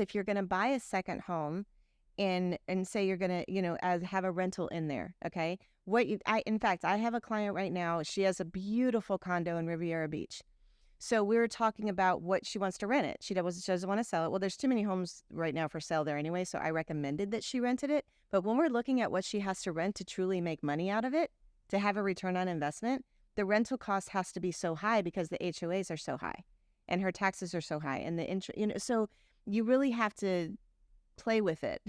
if you're going to buy a second home and say you're going to, have a rental in there, okay? In fact, I have a client right now. She has a beautiful condo in Riviera Beach. So we were talking about what she wants to rent it. She doesn't want to sell it. Well, there's too many homes right now for sale there anyway, so I recommended that she rented it. But when we're looking at what she has to rent to truly make money out of it, to have a return on investment, the rental cost has to be so high because the HOAs are so high and her taxes are so high and the interest, so you really have to play with it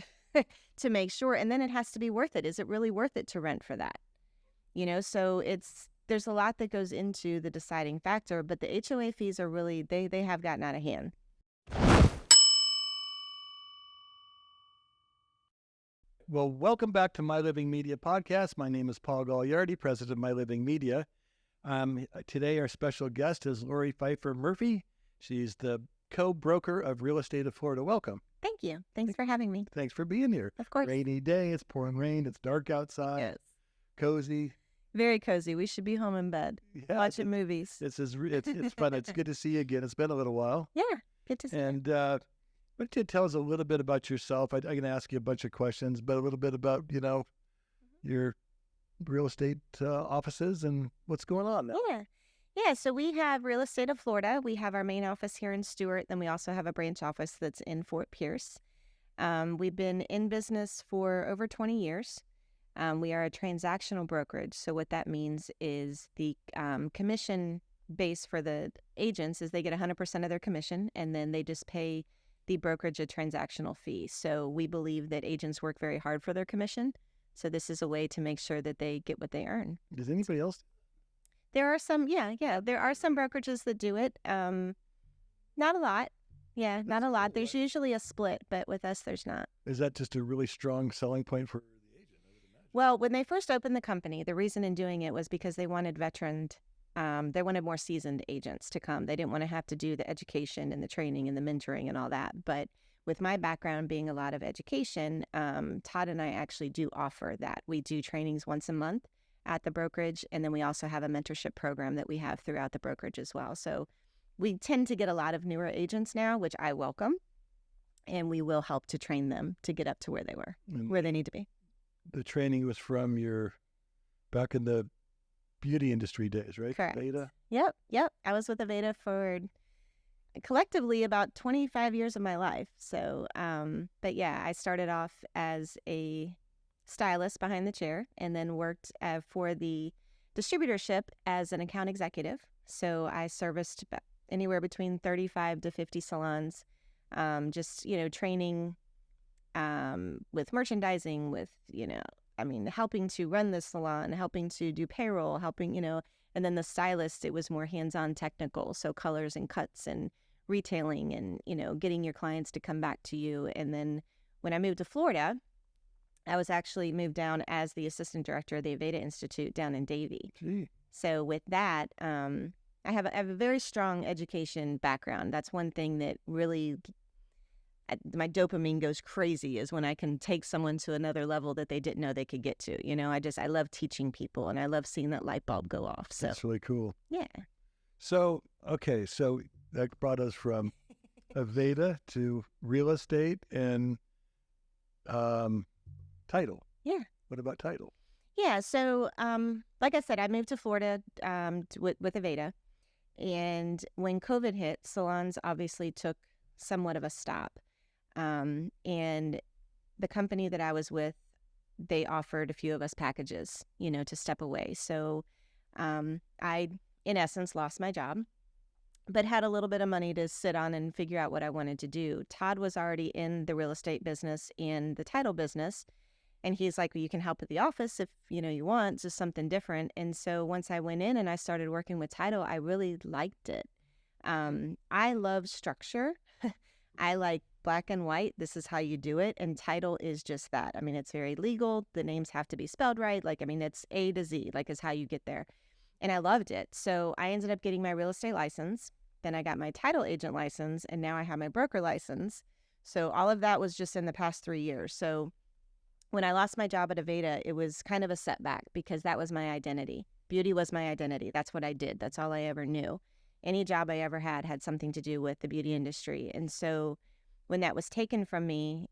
to make sure. And then it has to be worth it. Is it really worth it to rent for that? So there's a lot that goes into the deciding factor, but the HOA fees are really, they have gotten out of hand. Well, welcome back to My Living Media podcast. My name is Paul Gagliardi, president of My Living Media. Today, our special guest is Lori Pfeiffer Murphy. She's the co-broker of Real Estate of Florida. Welcome. Thank you. Thanks for having me. Thanks for being here. Of course. Rainy day. It's pouring rain. It's dark outside. Yes. Cozy. Very cozy. We should be home in bed, watching movies. It's fun. It's good to see you again. It's been a little while. Yeah, good to see you. And why don't you tell us a little bit about yourself? I'm going to ask you a bunch of questions, but a little bit about, your real estate offices and what's going on now. Yeah. So we have Real Estate of Florida. We have our main office here in Stuart. Then we also have a branch office that's in Fort Pierce. We've been in business for over 20 years. We are a transactional brokerage. So what that means is the commission base for the agents is they get 100% of their commission, and then they just pay the brokerage a transactional fee. So we believe that agents work very hard for their commission. So this is a way to make sure that they get what they earn. Does anybody else? There are some, there are some brokerages that do it. Not a lot. Yeah, not a lot. There's usually a split, but with us, there's not. Is that just a really strong selling point for the agent? Well, when they first opened the company, the reason in doing it was because they wanted they wanted more seasoned agents to come. They didn't want to have to do the education and the training and the mentoring and all that. But with my background being a lot of education, Todd and I actually do offer that. We do trainings once a month at the brokerage, and then we also have a mentorship program that we have throughout the brokerage as well. So we tend to get a lot of newer agents now, which I welcome, and we will help to train them to get up to where they need to be. The training was from back in the beauty industry days, right? Correct. Aveda? Yep. I was with Aveda for collectively about 25 years of my life. So, but yeah, I started off as a stylist behind the chair and then worked for the distributorship as an account executive. So I serviced anywhere between 35 to 50 salons, just, training with merchandising, with, helping to run the salon, helping to do payroll, and then the stylist, it was more hands-on technical. So colors and cuts and retailing and, getting your clients to come back to you. And then when I moved to Florida, I was actually moved down as the assistant director of the Aveda Institute down in Davie. Gee. So with that, I have a very strong education background. That's one thing that really, my dopamine goes crazy is when I can take someone to another level that they didn't know they could get to. I love teaching people, and I love seeing that light bulb go off. So That's really cool. Yeah. So that brought us from Aveda to real estate and title. Yeah. What about title? Yeah. So, like I said, I moved to Florida with Aveda. And when COVID hit, salons obviously took somewhat of a stop. And the company that I was with, they offered a few of us packages, to step away. So I, in essence, lost my job, but had a little bit of money to sit on and figure out what I wanted to do. Todd was already in the real estate business and the title business. And he's like, well, you can help at the office if, you want, just something different. And so once I went in and I started working with title, I really liked it. I love structure. I like black and white. This is how you do it. And title is just that. It's very legal. The names have to be spelled right. It's A to Z, is how you get there. And I loved it. So I ended up getting my real estate license. Then I got my title agent license. And now I have my broker license. So all of that was just in the past 3 years. So when I lost my job at Aveda, it was kind of a setback because that was my identity. Beauty was my identity. That's what I did. That's all I ever knew. Any job I ever had something to do with the beauty industry. And so when that was taken from me,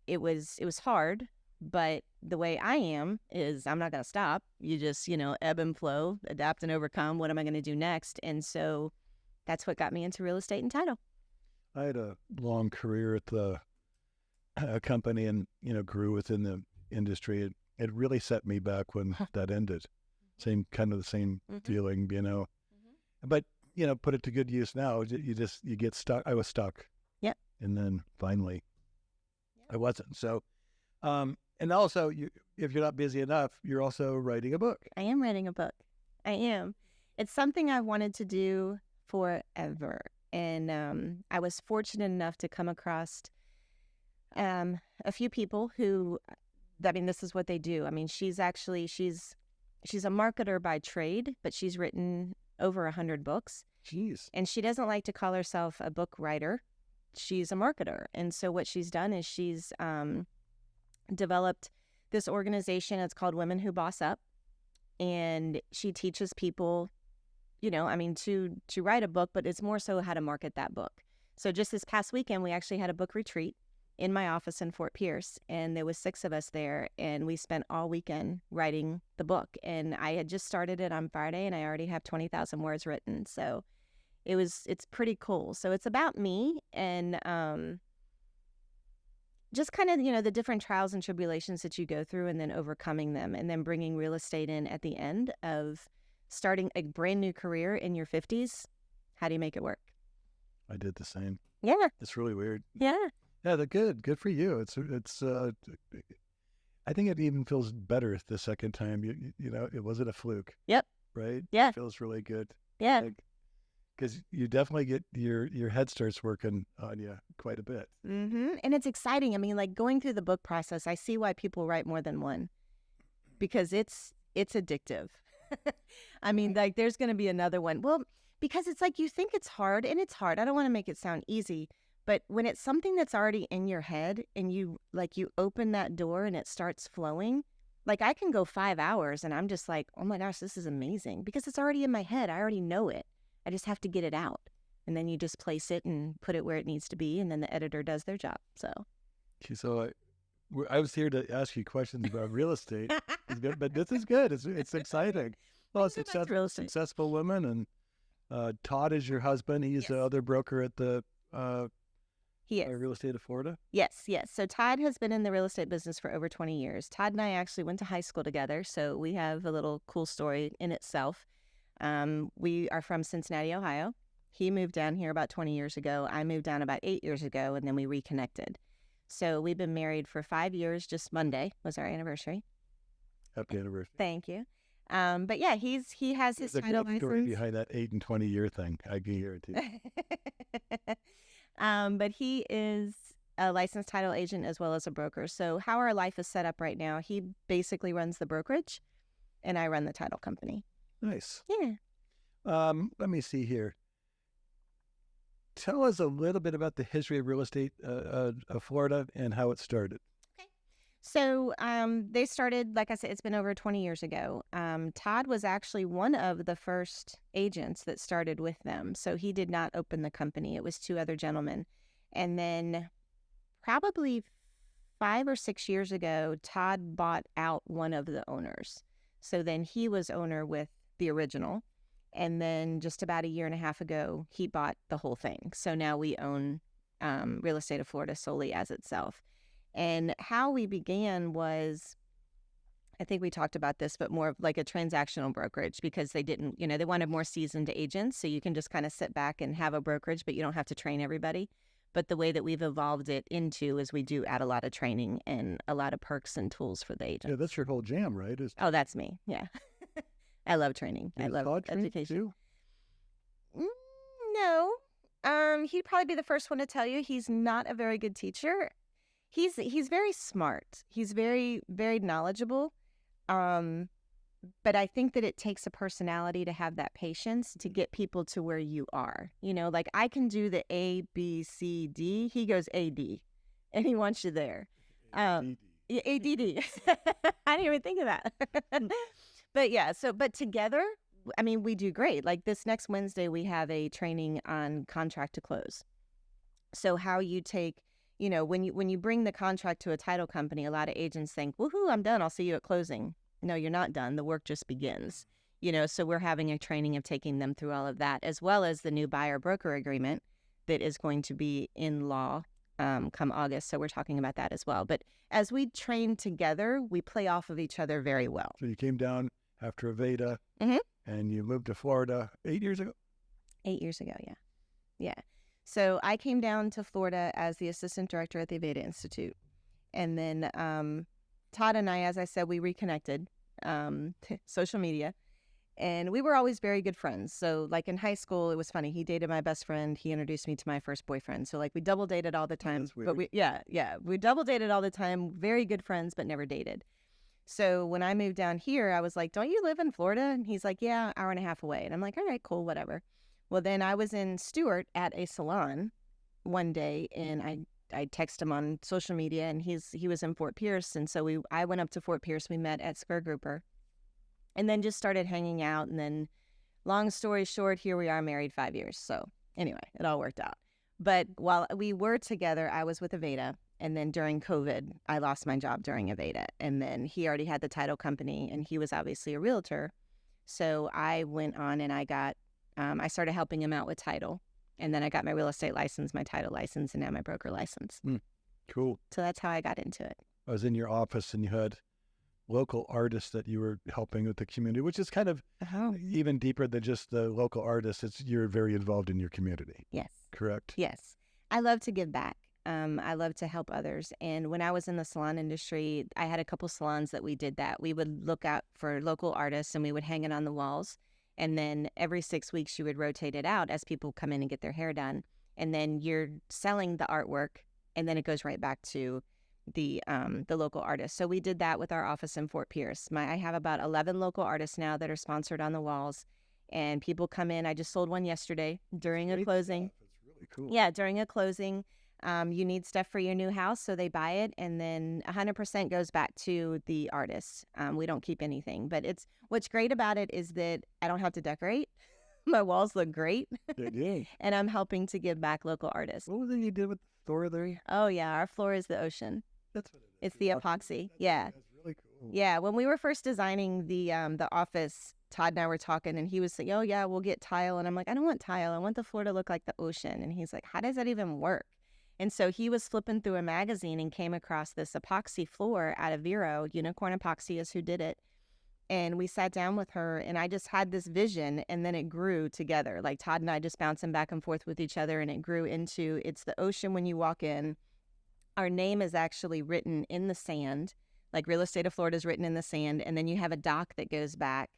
it was hard. But the way I am is I'm not going to stop. You just, ebb and flow, adapt and overcome. What am I going to do next? And so that's what got me into real estate and title. I had a long career at the company and, grew within the industry. It really set me back when that ended. The same feeling, But, put it to good use now. You get stuck. I was stuck. Yep. And then finally I wasn't. So, and also if you're not busy enough, you're also writing a book. I am writing a book. I am. It's something I wanted to do forever. And I was fortunate enough to come across a few people who, this is what they do. She's a marketer by trade, but she's written over 100 books. Jeez. And she doesn't like to call herself a book writer. She's a marketer. And so what she's done is she's developed this organization. It's called Women Who Boss Up. And she teaches people, to write a book, but it's more so how to market that book. So just this past weekend, we actually had a book retreat in my office in Fort Pierce, and there was 6 of us there, and we spent all weekend writing the book. And I had just started it on Friday, and I already have 20,000 words written. So it's pretty cool. So it's about me and just kind of, the different trials and tribulations that you go through and then overcoming them, and then bringing real estate in at the end of starting a brand new career in your 50s. How do you make it work? I did the same. Yeah. It's really weird. Yeah. Yeah, they're good. Good for you. It's I think it even feels better the second time. It wasn't a fluke. Yep. Right? Yeah. It feels really good. Yeah. Because you definitely get your head starts working on you quite a bit. Mm-hmm. And it's exciting. Going through the book process, I see why people write more than one, because it's addictive. There's going to be another one. Well, because it's like you think it's hard, and it's hard. I don't want to make it sound easy, but when it's something that's already in your head and you open that door and it starts flowing, I can go 5 hours and I'm just like, oh my gosh, this is amazing, because it's already in my head. I already know it. I just have to get it out. And then you just place it and put it where it needs to be, and then the editor does their job. So I was here to ask you questions about real estate, but this is good. It's exciting. Well, successful woman, and Todd is your husband. He's the other broker at the he is. Real Estate of Florida. Yes. So Todd has been in the real estate business for over 20 years. Todd and I actually went to high school together, so we have a little cool story in itself. We are from Cincinnati, Ohio. He moved down here about 20 years ago. I moved down about 8 years ago, and then we reconnected. So we've been married for 5 years. Just Monday was our anniversary. Happy anniversary. Thank you. But yeah, he has his title license. Story behind that 8 and 20 year thing. I can hear it too. But he is a licensed title agent as well as a broker. So how our life is set up right now, he basically runs the brokerage, and I run the title company. Nice. Yeah. Let me see here. Tell us a little bit about the history of real estate of Florida and how it started. Okay. So they started, like I said, it's been over 20 years ago. Todd was actually one of the first agents that started with them. So he did not open the company. It was 2 other gentlemen. And then probably 5 or 6 years ago, Todd bought out one of the owners. So then he was owner with the original. And then just about a year and a half ago, he bought the whole thing. So now we own Real Estate of Florida solely as itself. And how we began was, I think we talked about this, but more of like a transactional brokerage, because they didn't, they wanted more seasoned agents. So you can just kind of sit back and have a brokerage, but you don't have to train everybody. But the way that we've evolved it into is we do add a lot of training and a lot of perks and tools for the agents. Yeah, that's your whole jam, right? Oh, that's me. Yeah. I love training. I love education. No. He'd probably be the first one to tell you he's not a very good teacher. He's very smart. He's very, very knowledgeable. But I think that it takes a personality to have that patience to get people to where you are. Like I can do the A, B, C, D. He goes AD, and he wants you there. ADD. I didn't even think of that. But yeah, but together, we do great. Like this next Wednesday, we have a training on contract to close. So how you take when you bring the contract to a title company, a lot of agents think, woohoo, I'm done. I'll see you at closing. No, you're not done. The work just begins. So we're having a training of taking them through all of that, as well as the new buyer broker agreement that is going to be in law come August. So we're talking about that as well. But as we train together, we play off of each other very well. So you came down after Aveda and you moved to Florida 8 years ago? 8 years ago, yeah. Yeah. So I came down to Florida as the assistant director at the Aveda Institute. And then Todd and I, as I said, we reconnected, social media. And we were always very good friends. So like in high school, it was funny. He dated my best friend. He introduced me to my first boyfriend. So like we double dated all the time. That's weird. But we double dated all the time. Very good friends, but never dated. So when I moved down here, I was like, don't you live in Florida? And he's like, yeah, hour and a half away. And I'm like, all right, cool, whatever. Well, then I was in Stuart at a salon one day, and I texted him on social media, and he was in Fort Pierce. And so I went up to Fort Pierce. We met at Square Grouper and then just started hanging out. And then long story short, here we are married 5 years. So anyway, it all worked out. But while we were together, I was with Aveda. And then during COVID, I lost my job during Aveda. And then he already had the title company, and he was obviously a realtor. So I went on and I started helping him out with title. And then I got my real estate license, my title license, and now my broker license. Cool. So that's how I got into it. I was in your office and you had local artists that you were helping with the community, which is kind of even deeper than just the local artists. You're very involved in your community. Yes. Correct? Yes. I love to give back. I love to help others. And when I was in the salon industry, I had a couple salons that we did that. We would look out for local artists and we would hang it on the walls. And then every 6 weeks, you would rotate it out as people come in and get their hair done. And then you're selling the artwork, and then it goes right back to the local artist. So we did that with our office in Fort Pierce. I have about 11 local artists now that are sponsored on the walls, and people come in. I just sold one yesterday during a closing. It's really cool. Yeah, during a closing. You need stuff for your new house, so they buy it, and then 100% goes back to the artist. We don't keep anything, but what's great about it is that I don't have to decorate. My walls look great, Yeah. and I'm helping to give back local artists. What was it you did with the floor there? Oh yeah, our floor is the ocean. That's what it is. It's the epoxy. Yeah, That's really cool. yeah. When we were first designing the office, Todd and I were talking, and he was saying, "Oh yeah, we'll get tile," and I'm like, "I don't want tile. I want the floor to look like the ocean." And he's like, "How does that even work?" And so he was flipping through a magazine and came across this epoxy floor out of Vero. Unicorn Epoxy is who did it. And we sat down with her, and I just had this vision, and then it grew together. Like Todd and I just bouncing back and forth with each other, and it grew into, it's the ocean when you walk in. Our name is actually written in the sand, like Real Estate of Florida is written in the sand, and then you have a dock that goes back.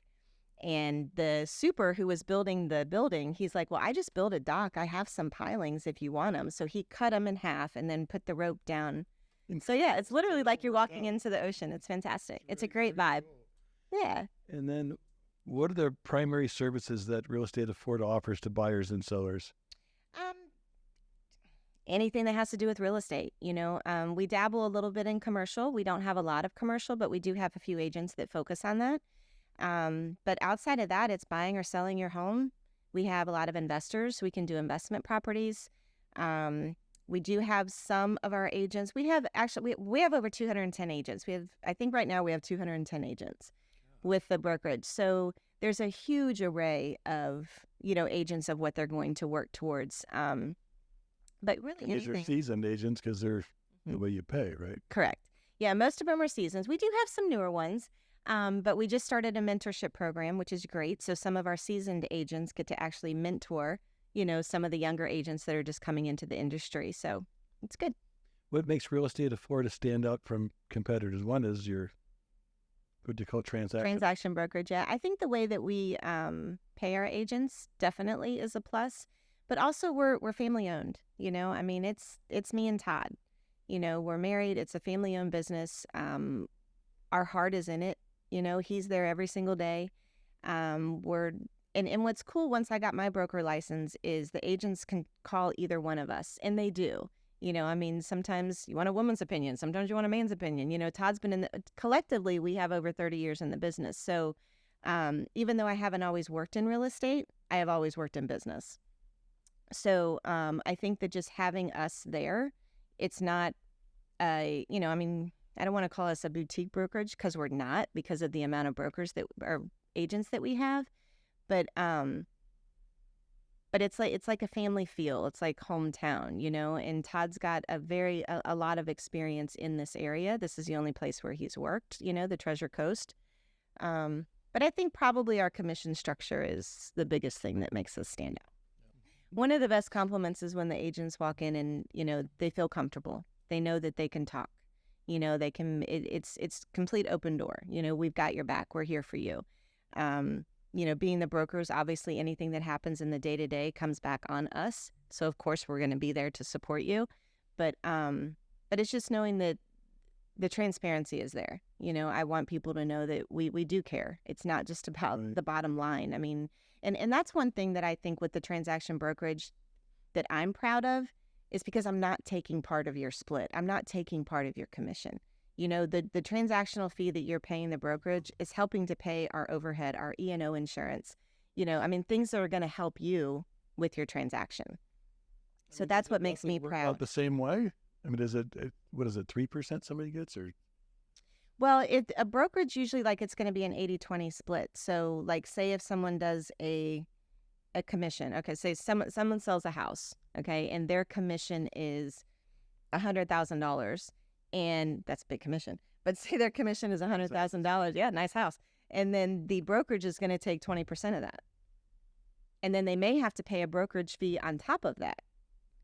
And the super who was building the building, he's like, well, I just built a dock. I have some pilings if you want them. So he cut them in half and then put the rope down. So yeah, it's literally like you're walking into the ocean. It's fantastic. It's a great vibe. Yeah. And then what are the primary services that Real Estate of Florida offers to buyers and sellers? Anything that has to do with real estate. We dabble a little bit in commercial. We don't have a lot of commercial, but we do have a few agents that focus on that. But outside of that, it's buying or selling your home. We have a lot of investors. We can do investment properties. We do have some of our agents. We have over 210 agents. I think right now we have 210 agents with the brokerage. So there's a huge array of, agents of what they're going to work towards. But really And these are anything. seasoned agents because they're the way you pay, right? Correct. Yeah, most of them are seasons. We do have some newer ones. But we just started a mentorship program, which is great. So some of our seasoned agents get to actually mentor, some of the younger agents that are just coming into the industry. So it's good. What makes Real Estate of Florida stand out from competitors? One is your, what do you call it, Transaction brokerage. Yeah, I think the way that we pay our agents definitely is a plus. But also we're family owned. I mean, it's me and Todd. We're married. It's a family owned business. Our heart is in it. He's there every single day. And what's cool once I got my broker license is the agents can call either one of us, and they do. Sometimes you want a woman's opinion, sometimes you want a man's opinion. Todd's been collectively, we have over 30 years in the business. So even though I haven't always worked in real estate, I have always worked in business. So I think that just having us there It's not I mean, I don't want to call us a boutique brokerage because we're not, because of the amount of brokers that are agents that we have. But it's like a family feel. It's like hometown, and Todd's got a lot of experience in this area. This is the only place where he's worked, the Treasure Coast. But I think probably our commission structure is the biggest thing that makes us stand out. One of the best compliments is when the agents walk in and, they feel comfortable. They know that they can talk. They can, it's complete open door. We've got your back. We're here for you. Being the brokers, obviously anything that happens in the day-to-day comes back on us. So of course we're going to be there to support you. But it's just knowing that the transparency is there. I want people to know that we do care. It's not just about Right. the bottom line. I mean, and that's one thing that I think with the transaction brokerage that I'm proud of is because I'm not taking part of your split. I'm not taking part of your commission. The transactional fee that you're paying the brokerage is helping to pay our overhead, our E&O insurance. Things that are going to help you with your transaction. So that's what makes me Work proud. out the same way? I mean, what is it, 3% somebody gets, or? Well, a brokerage usually it's going to be an 80-20 split. So say if someone does a commission, okay, say someone sells a house, okay, and their commission is $100,000, and that's a big commission. But say their commission is $100,000, yeah, nice house, and then the brokerage is going to take 20% of that, and then they may have to pay a brokerage fee on top of that.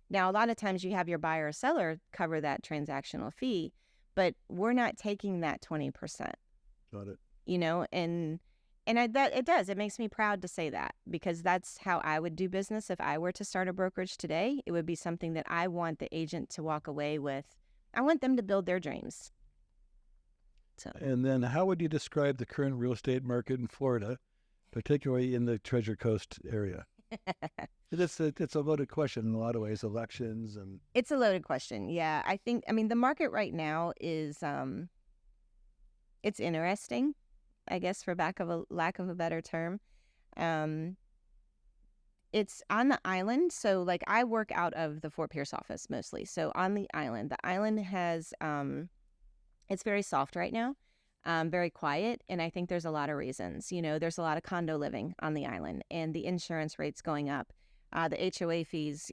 Now, a lot of times you have your buyer or seller cover that transactional fee, but we're not taking that 20%. Got it. It makes me proud to say that, because that's how I would do business if I were to start a brokerage today. It would be something that I want the agent to walk away with. I want them to build their dreams. So, And then how would you describe the current real estate market in Florida, particularly in the Treasure Coast area? It's a loaded question in a lot of ways, elections and... It's a loaded question. Yeah, the market right now is, it's interesting, I guess, for lack of a better term. It's on the island. So I work out of the Fort Pierce office mostly. So on the island has, it's very soft right now, very quiet. And I think there's a lot of reasons. There's a lot of condo living on the island, and the insurance rates going up. The HOA fees,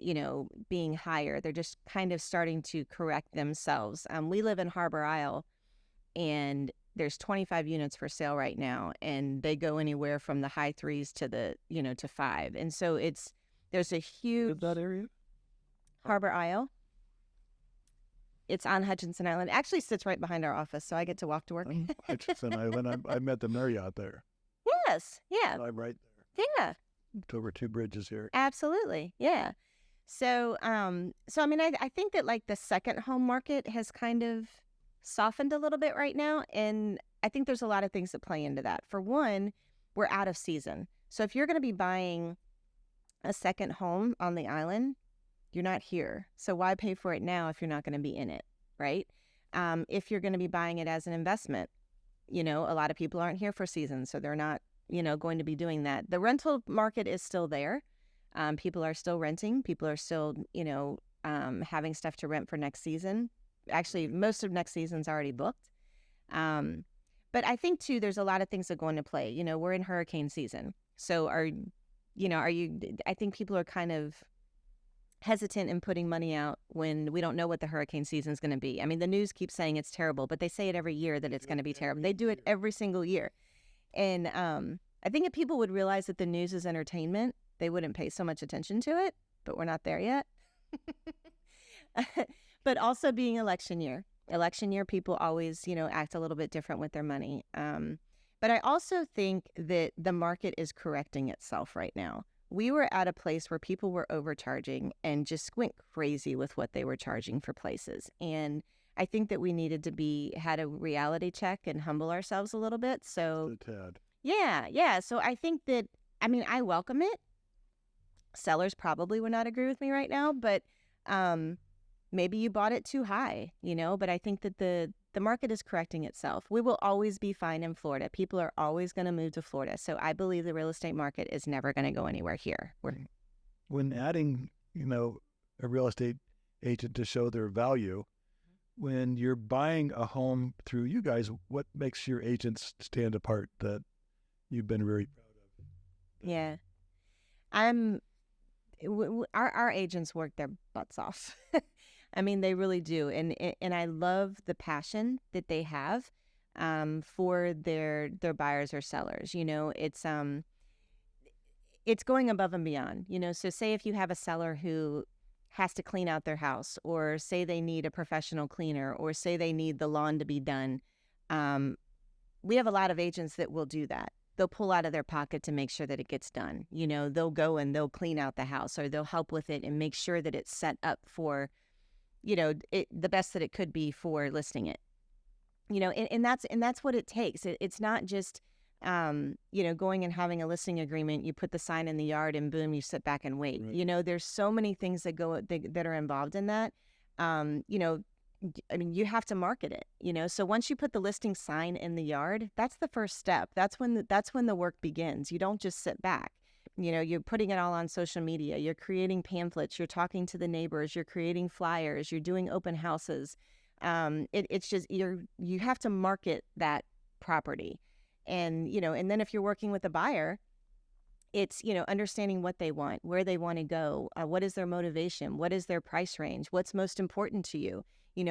being higher. They're just kind of starting to correct themselves. We live in Harbor Isle, and there's 25 units for sale right now, and they go anywhere from the high threes to to 5. And so there's a huge... that area? Harbor Isle. It's on Hutchinson Island. It actually sits right behind our office, so I get to walk to work. Hutchinson Island. I met the Marriott there. Yes. Yeah. I'm right there. Yeah. It's over 2 bridges here. Absolutely. Yeah. So, I think that the second home market has kind of softened a little bit right now. And I think there's a lot of things that play into that. For one, we're out of season. So if you're going to be buying a second home on the island, you're not here. So why pay for it now if you're not going to be in it, right? If you're going to be buying it as an investment, a lot of people aren't here for season, so they're not, going to be doing that. The rental market is still there. People are still renting. People are still, having stuff to rent for next season. Actually, most of next season's already booked. But I think too, there's a lot of things that go into play. We're in hurricane season. So I think people are kind of hesitant in putting money out when we don't know what the hurricane season is going to be. I mean, the news keeps saying it's terrible, but they say it every year that it's going to be terrible. They do it every single year. And I think if people would realize that the news is entertainment, they wouldn't pay so much attention to it, but we're not there yet. But also being election year, people always, act a little bit different with their money. But I also think that the market is correcting itself right now. We were at a place where people were overcharging and just went crazy with what they were charging for places. And I think that we needed to had a reality check and humble ourselves a little bit. So, Tad. yeah. So I think that, I welcome it. Sellers probably would not agree with me right now, but maybe you bought it too high, but I think that the market is correcting itself. We will always be fine in Florida. People are always going to move to Florida. So I believe the real estate market is never going to go anywhere here. When adding, a real estate agent to show their value. When you're buying a home through you guys, what makes your agents stand apart that you've been very proud of? Yeah. I'm our agents work their butts off. I mean, they really do, and I love the passion that they have for their buyers or sellers. It's going above and beyond. So say if you have a seller who has to clean out their house, or say they need a professional cleaner, or say they need the lawn to be done. We have a lot of agents that will do that. They'll pull out of their pocket to make sure that it gets done. They'll go and they'll clean out the house, or they'll help with it and make sure that it's set up for, the best that it could be for listing it. And that's what it takes. It's not just, going and having a listing agreement. You put the sign in the yard and boom, you sit back and wait. Right. There's so many things that are involved in that. I mean, you have to market it. So once you put the listing sign in the yard, that's the first step. That's when the work begins. You don't just sit back. You're putting it all on social media. You're creating pamphlets. You're talking to the neighbors. You're creating flyers. You're doing open houses. It's just you have to market that property, and and then if you're working with a buyer, it's understanding what they want, where they want to go, what is their motivation, what is their price range, what's most important to you.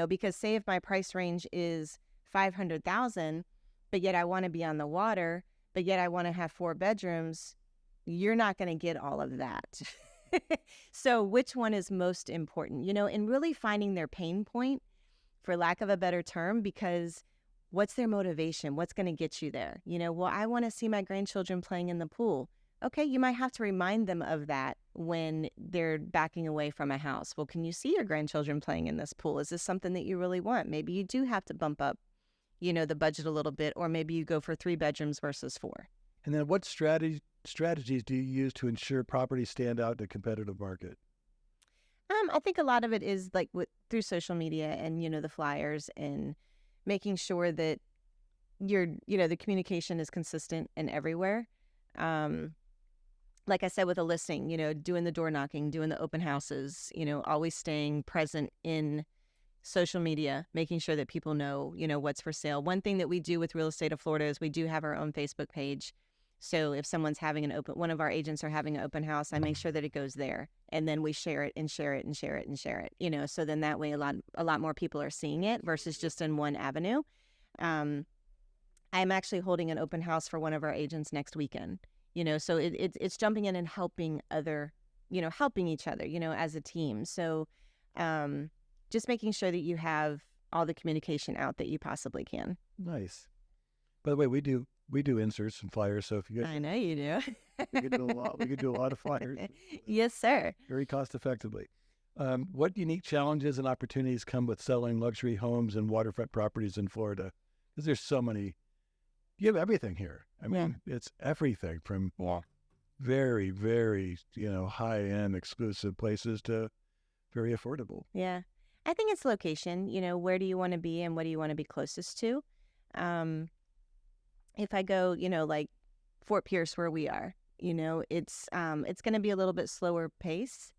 Because say if my price range is 500,000, but yet I want to be on the water, but yet I want to have 4 bedrooms, you're not going to get all of that. So which one is most important? And really finding their pain point, for lack of a better term, because what's their motivation? What's going to get you there? Well, I want to see my grandchildren playing in the pool. Okay, you might have to remind them of that when they're backing away from a house. Well, can you see your grandchildren playing in this pool? Is this something that you really want? Maybe you do have to bump up, the budget a little bit, or maybe you go for 3 bedrooms versus 4. And then what strategies do you use to ensure properties stand out in a competitive market? I think a lot of it is like through social media and, the flyers, and making sure that the communication is consistent and everywhere. Like I said, with a listing, doing the door knocking, doing the open houses, always staying present in social media, making sure that people know, what's for sale. One thing that we do with Real Estate of Florida is we do have our own Facebook page. So if someone's having one of our agents are having an open house, I make sure that it goes there, and then we share it and share it and share it and share it, so then that way a lot more people are seeing it versus just in one avenue. I'm actually holding an open house for one of our agents next weekend. So it's jumping in and helping helping each other, as a team. So just making sure that you have all the communication out that you possibly can. Nice. By the way, we do inserts and flyers. So if you guys, I know you do. we could do a lot. We could do a lot of flyers. Yes, sir. Very cost effectively. What unique challenges and opportunities come with selling luxury homes and waterfront properties in Florida? Because there's so many. You have everything here. I mean, It's everything from very, very, high-end exclusive places to very affordable. Yeah. I think it's location. Where do you want to be and what do you want to be closest to? If I go, like Fort Pierce, where we are, it's going to be a little bit slower pace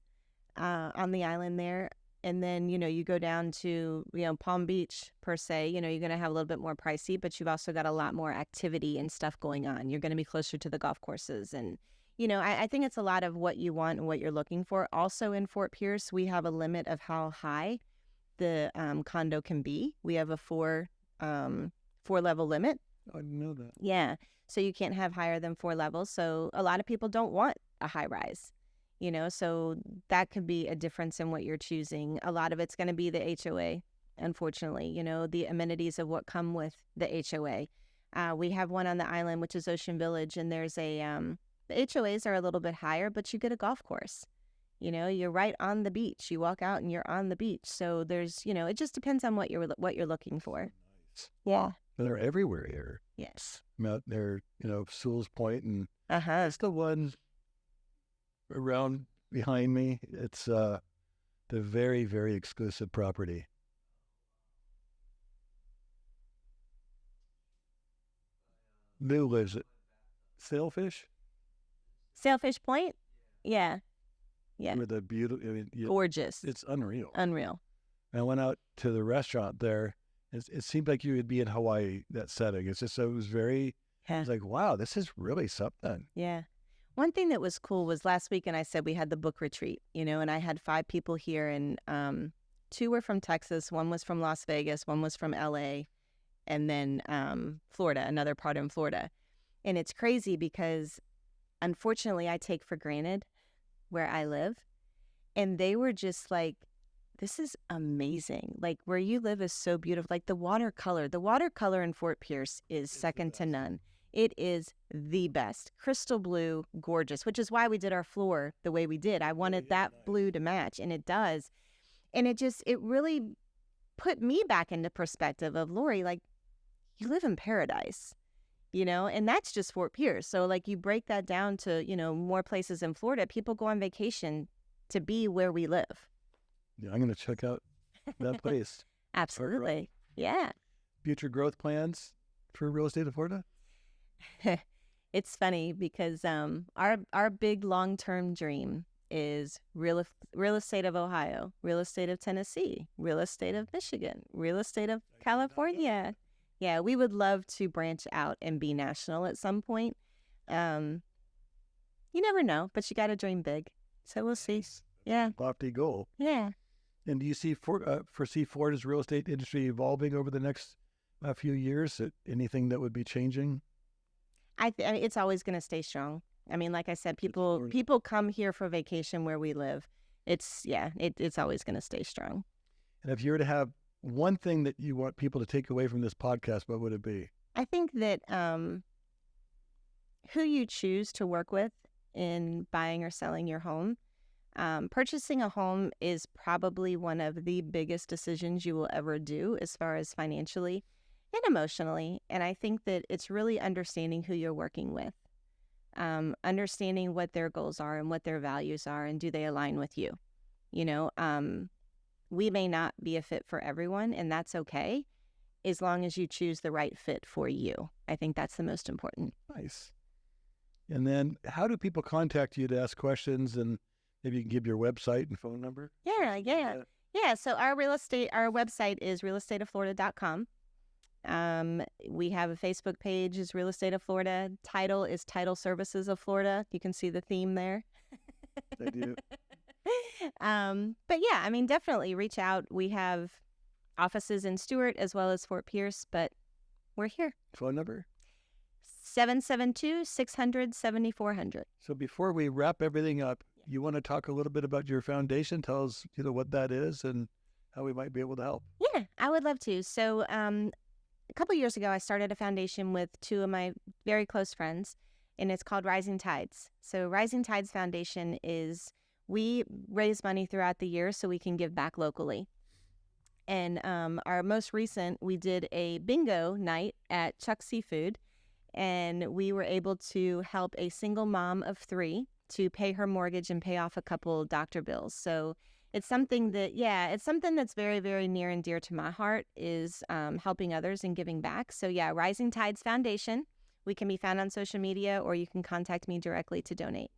on the island there. And then, you go down to, Palm Beach per se, you're going to have a little bit more pricey, but you've also got a lot more activity and stuff going on. You're going to be closer to the golf courses. And, I think it's a lot of what you want and what you're looking for. Also in Fort Pierce, we have a limit of how high the condo can be. We have a 4-level limit. I didn't know that. Yeah. So you can't have higher than 4 levels. So a lot of people don't want a high rise. So that could be a difference in what you're choosing. A lot of it's going to be the HOA, unfortunately, the amenities of what come with the HOA. We have one on the island, which is Ocean Village, and there's the HOAs are a little bit higher, but you get a golf course. You're right on the beach. You walk out and you're on the beach. So there's, it just depends on what you're looking for. Nice. Yeah. They're everywhere here. Yes. I'm out there, Sewell's Point, and It's the one around behind me. It's the very, very exclusive property. Who lives it? Sailfish? Sailfish Point? Yeah. Yeah. With a beautiful, Gorgeous. it's unreal. Unreal. I went out to the restaurant there. It seemed like you would be in Hawaii, that setting. It's just, it was very, Yeah. I was like, wow, this is really something. Yeah. One thing that was cool was last week, and I said we had the book retreat, and I had 5 people here, and 2 were from Texas, 1 was from Las Vegas, 1 was from LA, and then Florida, another part in Florida. And it's crazy because, unfortunately, I take for granted where I live. And they were just like, this is amazing. Like, where you live is so beautiful. Like, the watercolor in Fort Pierce is second to none. It is the best. Crystal blue, gorgeous, which is why we did our floor the way we did. I wanted that blue to match, and it does. And it really put me back into perspective of, Lori, like, you live in paradise, and that's just Fort Pierce. So, like, you break that down to, more places in Florida, people go on vacation to be where we live. Yeah, I'm going to check out that place. Absolutely. Yeah. Future growth plans for real estate of Florida? It's funny because our big long-term dream is real estate of Ohio, real estate of Tennessee, real estate of Michigan, real estate of California. Yeah, we would love to branch out and be national at some point. You never know, but you got to dream big. So we'll see. Yeah. Lofty goal. Yeah. And do you foresee Florida's real estate industry evolving over the next few years? Anything that would be changing? I mean, it's always going to stay strong. I mean, like I said, people come here for vacation where we live. It's always going to stay strong. And if you were to have one thing that you want people to take away from this podcast, what would it be? I think that who you choose to work with in buying or selling your home, purchasing a home is probably one of the biggest decisions you will ever do as far as financially and emotionally. And I think that it's really understanding who you're working with, understanding what their goals are and what their values are, and do they align with you? We may not be a fit for everyone, and that's okay, as long as you choose the right fit for you. I think that's the most important. Nice. And then how do people contact you to ask questions, and maybe you can give your website and phone number? Yeah. So our website is realestateofflorida.com. We have a Facebook page, is Real Estate of Florida. Title is Title Services of Florida. You can see the theme there. I do. But yeah, I mean, definitely reach out. We have offices in Stuart as well as Fort Pierce, but we're here. Phone number? 772-600-7400. So before we wrap everything up, you want to talk a little bit about your foundation? Tell us, what that is and how we might be able to help. Yeah, I would love to. So a couple years ago, I started a foundation with 2 of my very close friends, and it's called Rising Tides. So Rising Tides Foundation is, we raise money throughout the year so we can give back locally. And our most recent, we did a bingo night at Chuck's Seafood, and we were able to help a single mom of 3 to pay her mortgage and pay off a couple doctor bills. So it's something that's very, very near and dear to my heart, is helping others and giving back. So yeah, Rising Tides Foundation. We can be found on social media, or you can contact me directly to donate.